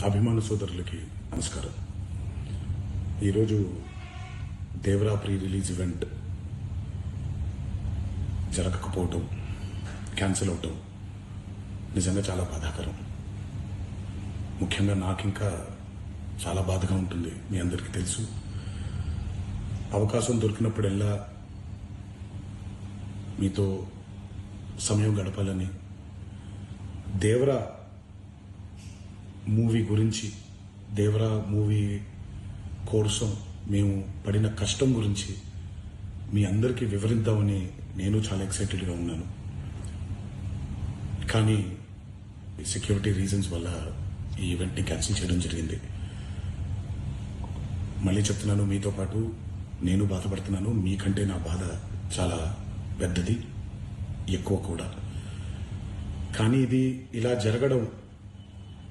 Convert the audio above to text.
అభిమాన సోదరులకి నమస్కారం. ఈరోజు దేవరా ప్రీ రిలీజ్ ఈవెంట్ జరగకపోవటం, క్యాన్సిల్ అవటం నిజంగా చాలా బాధాకరం. ముఖ్యంగా నాకు ఇంకా చాలా బాధగా ఉంటుంది. మీ అందరికీ తెలుసు, అవకాశం దొరికినప్పుడల్లా మీతో సమయం గడపాలని, దేవరా మూవీ గురించి, దేవరా మూవీ కోసం మేము పడిన కష్టం గురించి మీ అందరికీ వివరిద్దామని నేను చాలా ఎక్సైటెడ్గా ఉన్నాను. కానీ సెక్యూరిటీ రీజన్స్ వల్ల ఈ ఈవెంట్ని క్యాన్సిల్ చేయడం జరిగింది. మళ్ళీ చెప్తున్నాను, మీతో పాటు నేను బాధపడుతున్నాను. మీకంటే నా బాధ చాలా పెద్దది, ఎక్కువ కూడా. కానీ ఇది ఇలా జరగడం